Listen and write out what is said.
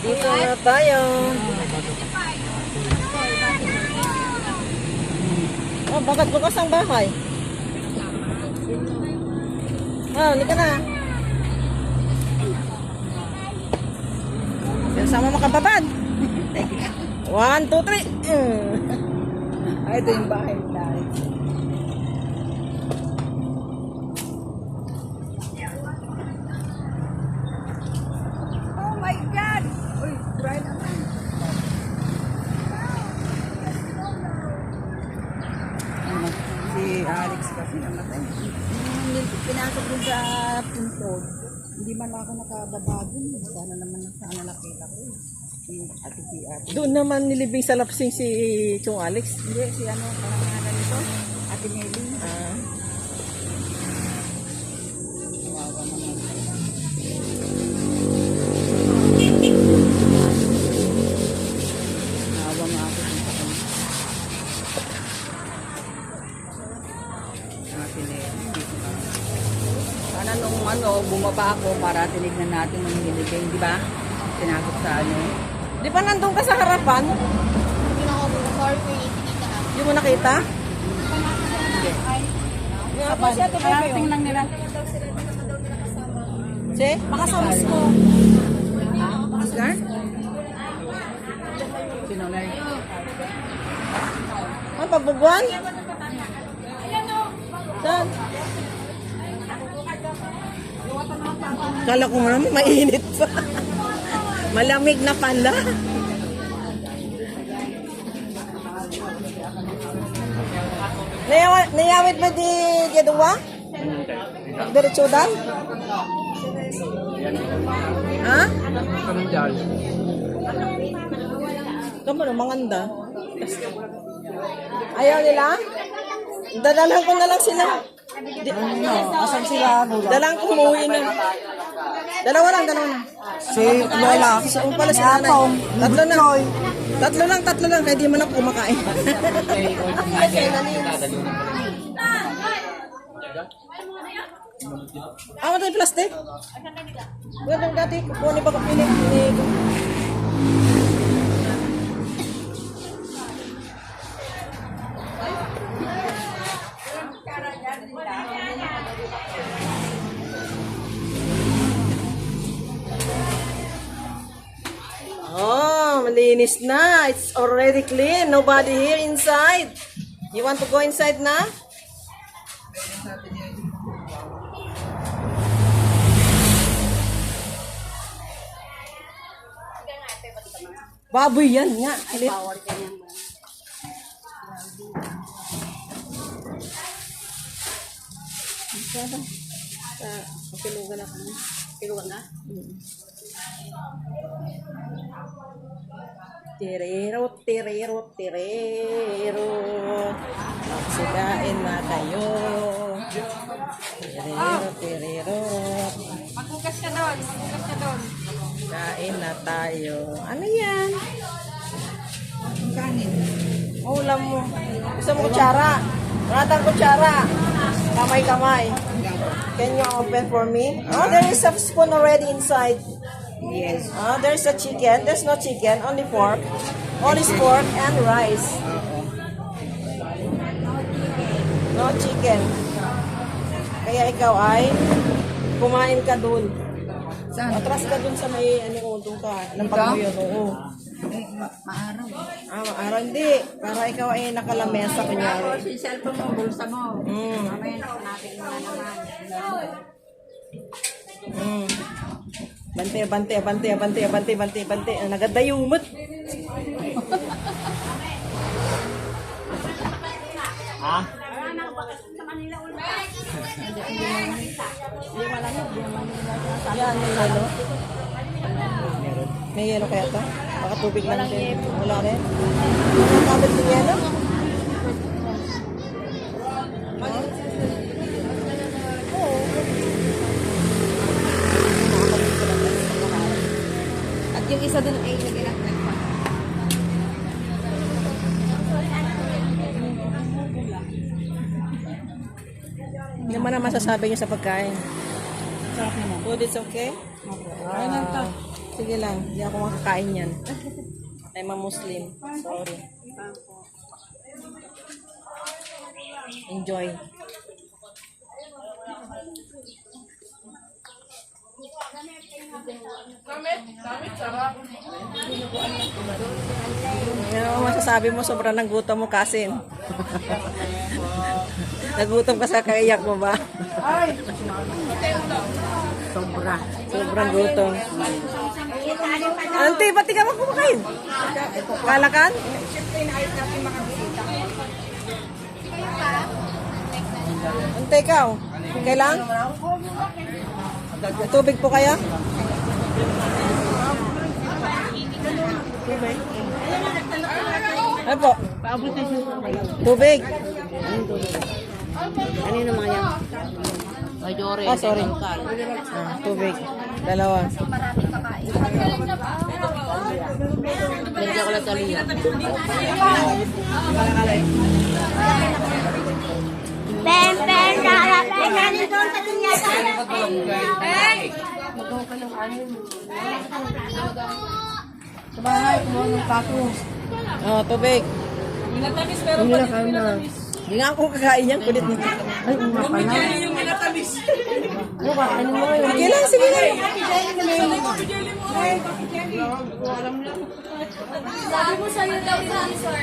Dito na tayo. Oh, bakit bukas ang bahay? Oh, hindi ka na. Sama makababad. 1, 2, 3. Ay, ito yung bahay nila. Oh my God! Uy, dry naman. Si Alex kasi namatay. Pinasok din sa pinto. Hindi man ako nakababa dun. Sana naman nakita ko. Ate. Doon naman nilibing sa lapsing si Chong Alex. Hindi, si ano, parang nga ganito. Ate Nelly. Wawa naman. Nawa nga ako. Ate Nelly. Sana nung ano, bumaba ako para tinignan natin yung nilibing, di ba? Tinakot sa ano. Di ba nandun ka sa harapan? Hindi mo nakita? Hindi. Nga ba siya ito ba yun? lang nila. Si? Makasamis ko. Ha? Oscar? Sino na rin? Ang pabubuan? Saan? Kala ko naman mainit pa. Malamig na pala. Nayawit ba di Gedua? Diretsudan? Ha? Kamu na manganda. Ayaw nila? Dadalan ko na lang sila. Asan sila? Dalang ko umuwi na. Dalawa lang. Si Lola. So, pala si nanay. Tatlo lang. Kaya di mo na kumakain. Ano ito yung plastic? Gandang dati. Kuha ni baka pinig. Oh, malinis na. It's already clean. Nobody here inside. You want to go inside na? Baboy yan nga. Kilit. Pilugan ako. Pilugan na? Tirero. Magsikain na kayo. Tirero. Maghugas ka doon. Kain na tayo. Ano yan? Kanin. Ulam mo. Gusto mo kutsara? Ratang kutsara. Kamay. Can you open for me? Oh, there is a spoon already inside. Yes. There's a chicken. There's no chicken. Only pork. Only pork and rice. No chicken. Kaya ikaw ay kumain ka dun. Saan? Atras ka dun sa may ano doon ka. Lampag mo yun. Oo. Maaraw. Araw hindi. Para ikaw ay nakalamesa kunyari. Si cellphone mo, bulsa mo. Mm. Mamaya natin mo na naman. Mm. Bante. Ang nagadayumot. Ah? Yan, may yelo. May yelo kaya to? Baka tubig lang din. Wala rin. Walang kabit ng yelo? Oo. At yung isa dun ay nagilak na. Hindi mo na masasabi niyo sa pagkain. Sarap naman. Food is okay? Ayun lang to. Sige lang, hindi ako makakain yan. I'm a Muslim. Sorry. Enjoy. Ano masasabi mo, sobrang nagutom mo, Kasin? Nagutom ka sa kaiyak mo ba? Sobrang gutom. Ante, ba't di ka kumakain? Kalakan? Ante, ikaw? Kailan? Tubig po kaya? Tubig? Ano po? Tubig. Ano yung mga yan? Ah, sorry. Tubig. Dalawa. Lagyan ko lang sa liya. Sa bahay, kumuha ng pato. Oh, tubig. Hindi na kayo na. Hindi nga ako kakain yan. Kulit nito. Ay, uma pala. Ano ba? Ano mo yun? Sige lang, sige lang. Sabi mo sa'yo daw yung answer.